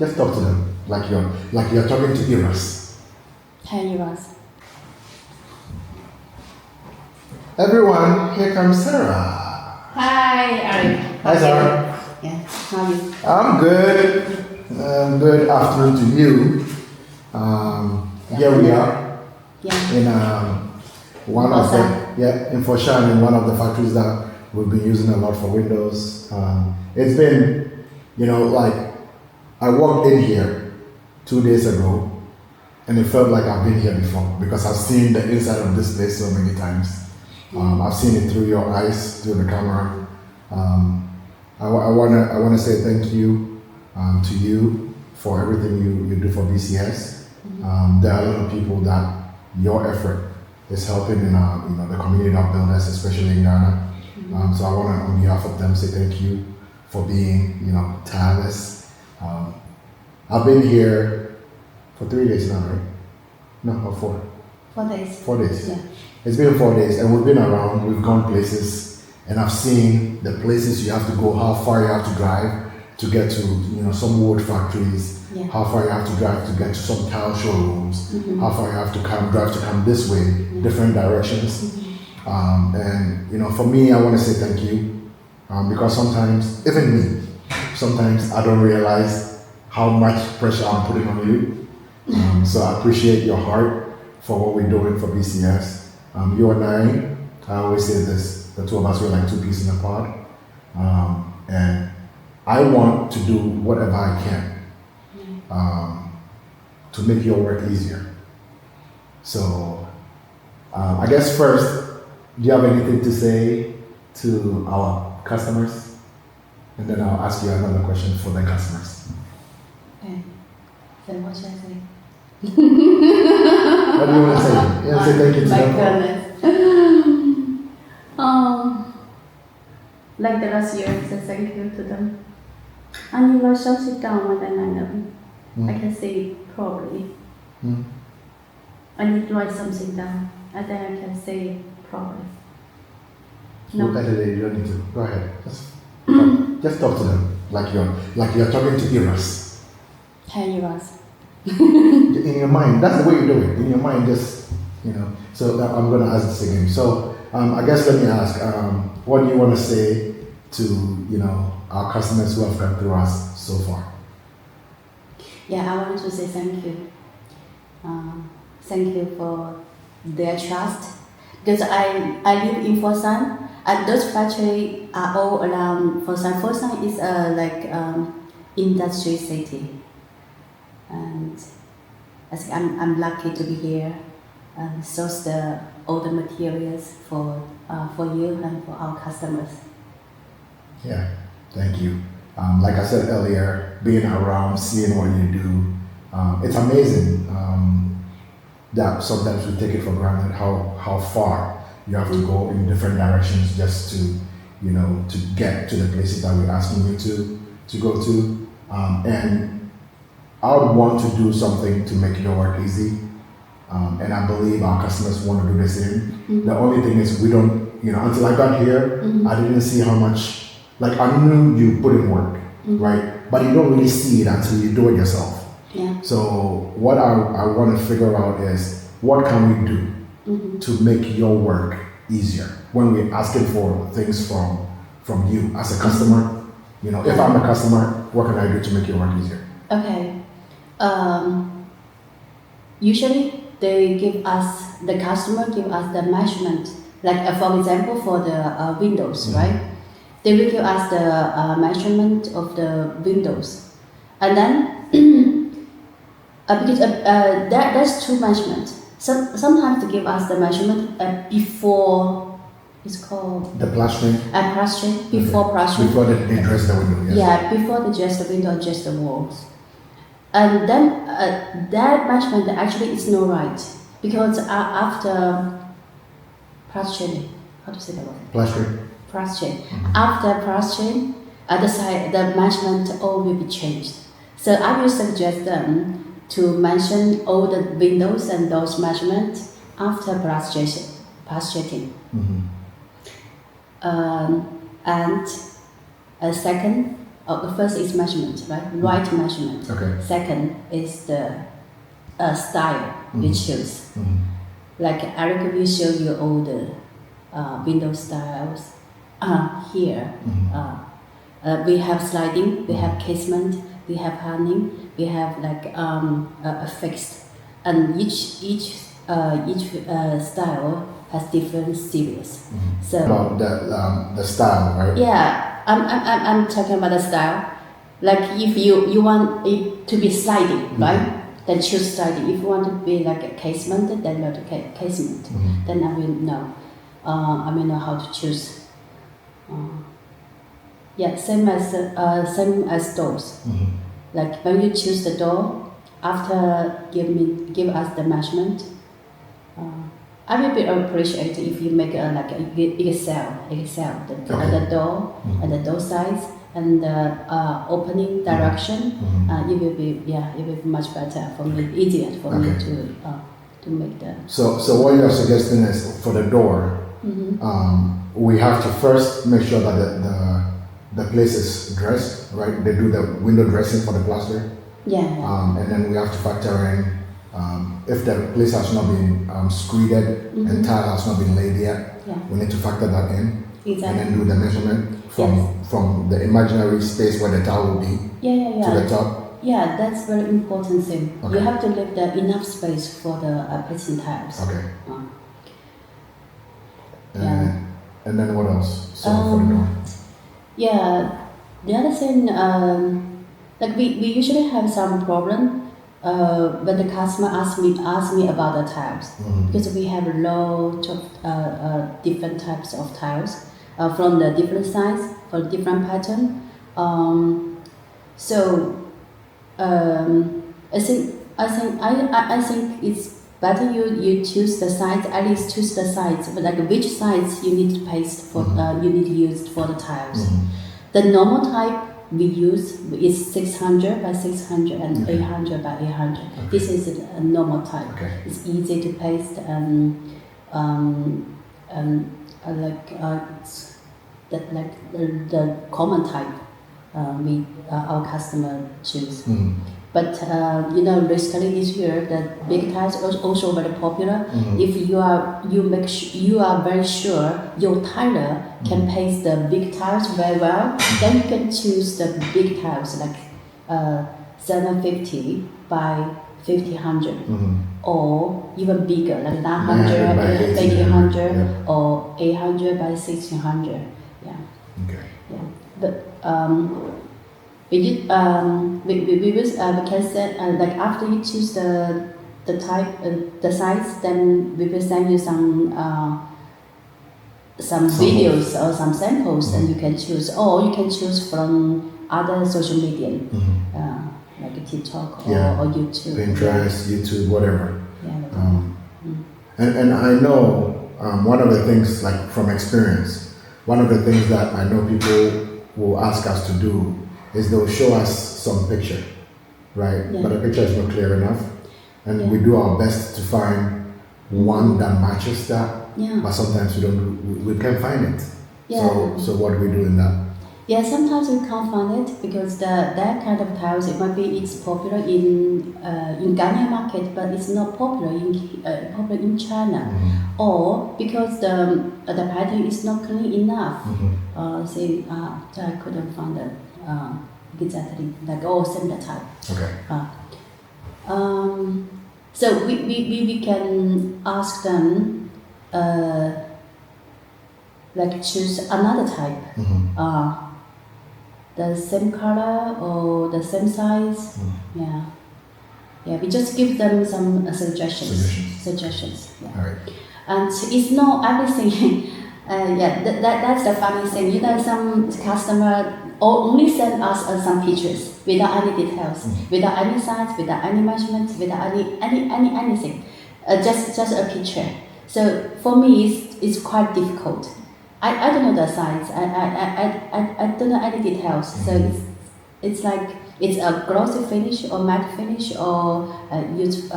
Just talk to them like you're talking to Iras. Hi, Iras. Everyone, here comes Sarah. Hi, Ari. Hi, Sarah. Yeah, how are you? I'm good. Good afternoon to you. Here we are Yeah. in one of the in Foshan, in one of the factories that we've been using a lot for Windows. It's been, like I walked in here 2 days ago, and it felt like I've been here before because I've seen the inside of this place so many times. I've seen it through your eyes, through the camera. I wanna say thank you to you for everything you do for BCS. There are a lot of people that your effort is helping in the community of builders, especially in Ghana. So I wanna, on behalf of them, say thank you for being tireless. I've been here for 3 days now, right? No, or 4. 4 days. 4 days. Yeah. It's been 4 days, and we've been around. We've gone places, and I've seen the places you have to go, how far you have to drive to get to, some wood factories. Yeah. How far you have to drive to get to some tile showrooms. How far you have to drive to come this way, different directions. And for me, I want to say thank you because sometimes, even me, sometimes I don't realize how much pressure I'm putting on you. So I appreciate your heart for what we're doing for BCS. You and I always say this, the two of us, we're like two peas in a pod. And I want to do whatever I can to make your work easier. So I guess first, do you have anything to say to our customers? And then I'll ask you another question for the customers. Okay. Then what should I say? What do you want to say? You want to say thank you to them? My goodness. Like the last year, I said thank you to them. And you will shut it down when I know. I can say it properly. I need to write something down, and then I can say it properly. Look at it, you don't need to. Go ahead. Just talk to them like you're talking to Iras. Hi, Iras. In your mind, that's the way you do it. In your mind, just So I'm going to ask this again. So I guess let me ask, what do you want to say to our customers who have come through us so far? Yeah, I want to say thank you. Thank you for their trust. Because I live in Foshan, and those factories are all around Foshan. Foshan is industry city, and I think I'm lucky to be here and source all the materials for you and for our customers. Yeah, thank you. Like I said earlier, being around, seeing what you do, it's amazing that sometimes we take it for granted how far you have to go in different directions just to get to the places that we're asking you to go to. And I would want to do something to make your work easy. And I believe our customers want to do the same. The only thing is we don't, until I got here, I didn't see how much, I knew you put in work, right? But you don't really see it until you do it yourself. Yeah. So what I want to figure out is what can we do to make your work easier when we're asking for things from you as a customer. If I'm a customer, what can I do to make your work easier? Okay. Usually the customer give us the measurement. For example, for the windows, right? They will give us the measurement of the windows, and then because there's two measurements. Sometimes they give us the measurement before. It's called the plastering. Plastering before plastering. Before they dress the window. Yes. Yeah, before they dress the window, just the walls. And then that measurement actually is not right because after plastering, how to say that word? Plastering. After plastering, the measurement all will be changed. So I will suggest them to mention all the windows and those measurements after plastering. And second, the first is measurement, right measurement. Okay. Second is the style you choose. Like Eric will show you all the window styles. Here, we have sliding, we have casement, we have hanging, we have like a fixed, and each style has different series. So About the style, right? yeah, I'm talking about the style. Like if you want it to be sliding, right? Then choose sliding. If you want to be like a casement, then go to casement. Then I will know. I will know how to choose. Yeah, same as doors. Like when you choose the door, after give us the measurement. I will be appreciate if you make like a Excel, the door and the door size and the opening direction. It will be much better for me, easier for me to make the. So what you're suggesting is for the door, we have to first make sure that the place is dressed, right? They do the window dressing for the plaster. Yeah. And then we have to factor in if the place has not been screeded and tile has not been laid yet. We need to factor that in. Exactly. And then do the measurement from the imaginary space where the tile will be to the top. Yeah, that's very important thing. You have to leave enough space for the placing tiles. Okay. And then what else? So for the door. Yeah, the other thing, like we usually have some problem when the customer asks me about the tiles, because we have a lot of different types of tiles from the different size, for different pattern. I think it's better you choose the size, at least choose the size, but like which size you need to paste for you need to use for the tiles. The normal type we use is 600 by 600 and 800 by 800. This is a normal type. It's easy to paste and the common type our customer choose. But recently this year the big tiles are also very popular. If you are very sure your tiler can paste the big tiles very well, then you can choose the big tiles like 750 by 1500 or even bigger like 900 by 1800 or 800 by 1600. But we can set like after you choose the type the size, then we will send you some videos or some samples, and you can choose, or you can choose from other social media like TikTok or YouTube, Pinterest, YouTube, whatever. And I know one of the things, like from experience, one of the things that I know people will ask us to do is they'll show us some picture, right? But the picture is not clear enough, and we do our best to find one that matches that. But sometimes we can't find it. So what do we do in that? Yeah, sometimes we can't find it because that kind of tiles, it's popular in Ghanaian market, but it's not popular in China, or because the pattern is not clean enough. So I couldn't find it exactly like similar type. So we can ask them like choose another type. The same color or the same size. We just give them some suggestions. And it's not everything. That's the funny thing. Some customer only send us some pictures without any details, without any size, without any measurements, without anything. Just a picture. So for me, it's quite difficult. I don't know the size. I don't know any details. So it's like it's a glossy finish or matte finish or used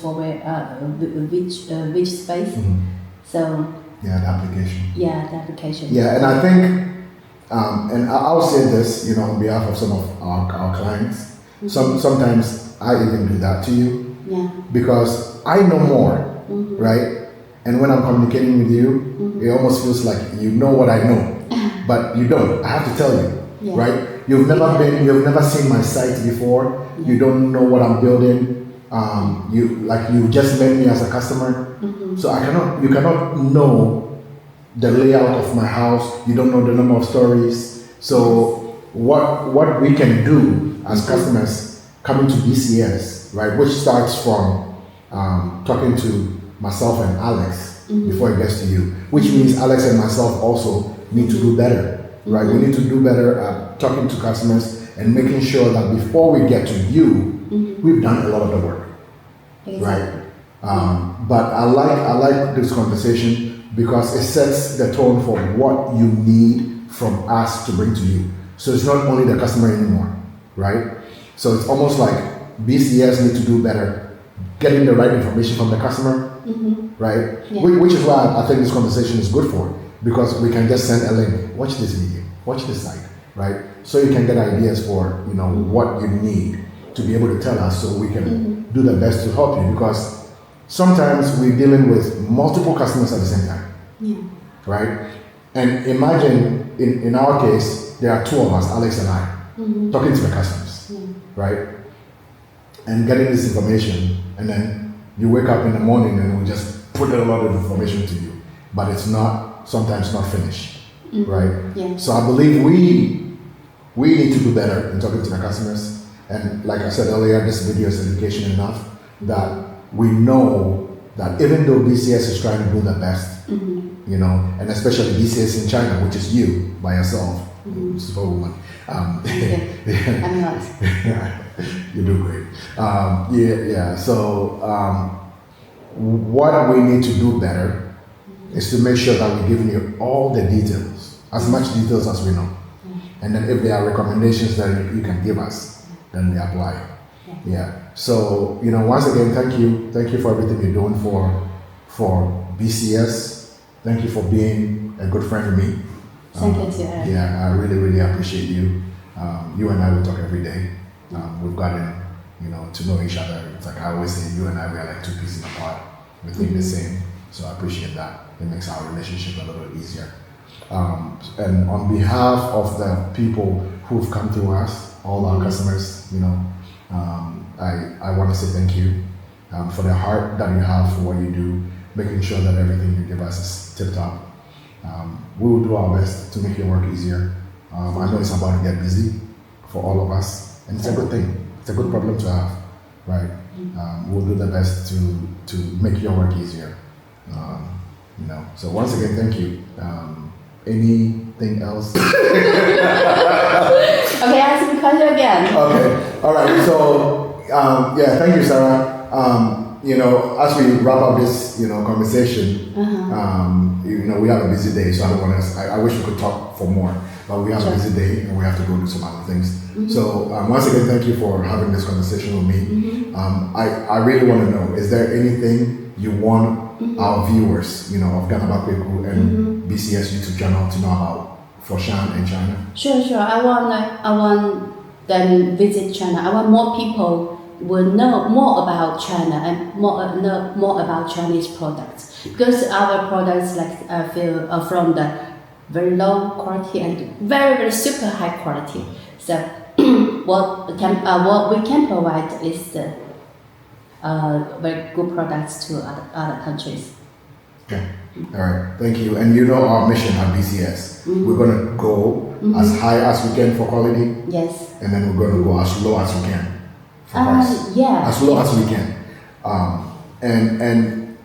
for which space. So the application. The application. And I think And I'll say this, you know, on behalf of some of our clients. Sometimes I even do that to you because I know more, right? And when I'm communicating with you, it almost feels like you know what I know, but you don't. I have to tell you, right? You've never seen my site before. You don't know what I'm building. You just met me as a customer, so you cannot know the layout of my house. You don't know the number of stories. So what we can do as customers coming to BCS, right, which starts from talking to myself and Alex before it gets to you, which means Alex and myself also need to do better, right? We need to do better at talking to customers and making sure that before we get to you, we've done a lot of the work, right? But I like this conversation because it sets the tone for what you need from us to bring to you. So it's not only the customer anymore, right? So it's almost like BCS need to do better getting the right information from the customer, right? Which is why I think this conversation is good for, because we can just send a link, watch this video, watch this site, right? So you can get ideas for, you know, what you need to be able to tell us so we can do the best to help you, because sometimes we're dealing with multiple customers at the same time, right? And imagine in our case, there are two of us, Alex and I, talking to the customers, right? And getting this information, and then you wake up in the morning and we just put a lot of information to you, but it's sometimes not finished, right? So I believe we need to do better in talking to the customers. And like I said earlier, this video is education enough that we know that even though BCS is trying to do the best, you know, and especially BCS in China, which is you by yourself, superwoman. I'm not. You do great. So what we need to do better is to make sure that we're giving you all the details, as much details as we know. And then if there are recommendations that you can give us, then we apply. So, you know, once again, thank you for everything you're doing for BCS. Thank you for being a good friend to me. Thank you, I really, really appreciate you. You and I will talk every day. We've gotten, you know, to know each other. It's like I always say, you and I, we are like two pieces in a pod. We think the same. So I appreciate that. It makes our relationship a little bit easier. And on behalf of the people who've come through us, all our customers, you know, I want to say thank you for the heart that you have for what you do, making sure that everything you give us is tip top. We will do our best to make your work easier. I know it's about to get busy for all of us, and it's a good thing. It's a good problem to have, right? We'll do the best to make your work easier. You know. So once again, thank you. Anything else? Okay, ask the question again. Okay. All right. So thank you, Sarah. You know, as we wrap up this, you know, conversation, you know, we have a busy day, so I don't want to. I wish we could talk for more, but we have a busy day and we have to go do some other things. So once again, thank you for having this conversation with me. I really want to know: is there anything you want our viewers, you know, of Ghanaba, Kwaku and BCS YouTube channel to know about Foshan and China? Sure. I want them visit China. I want more people will know more about China and know more about Chinese products, because our products I feel are from the very low quality and very, very super high quality. So what we can provide is the very good products to other countries. Okay. All right. Thank you. And you know our mission at BCS. We're going to go as high as we can for quality. Yes. And then we're going to go as low as we can for price. As low as we can. And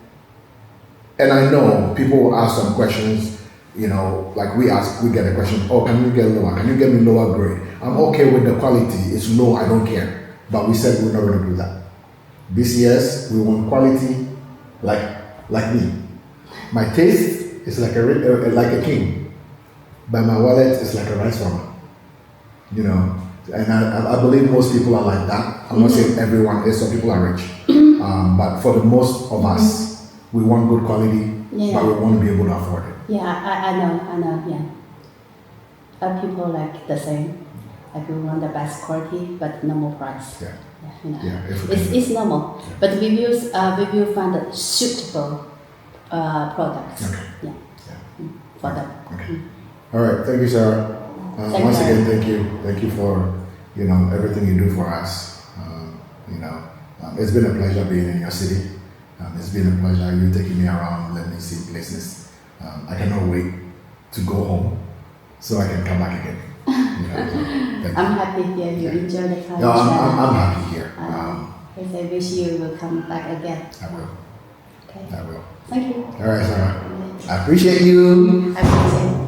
I know people will ask some questions, you know, like we get a question, oh, can you get lower? Can you get me lower grade? I'm okay with the quality. It's low. I don't care. But we said we're not going to do that. BCS, we want quality like me. My taste is like a king, but my wallet is like a rice farmer. You know, and I believe most people are like that. I'm not saying everyone is. Some people are rich, but for the most of us, we want good quality, but we want to be able to afford it. Yeah, I know. Yeah. people like the same. Like we want the best quality, but normal price. Yeah. Yeah, you know. Yeah. If we can- It's normal, Yeah. but we will find a suitable products. Okay. Yeah. Yeah. For them. Okay. All right. Thank you, Sarah. Thank Once you. again, thank you. Thank you for everything you do for us. It's been a pleasure being in your city. It's been a pleasure you taking me around, let me see places. I cannot wait to go home so I can come back again. So, thank I'm you. happy here. You Yeah. enjoy the time. No, I'm happy here. Yes, I wish you will come back again. I will. Okay. I will. Thank you. All right, Sarah. I appreciate you. I appreciate it.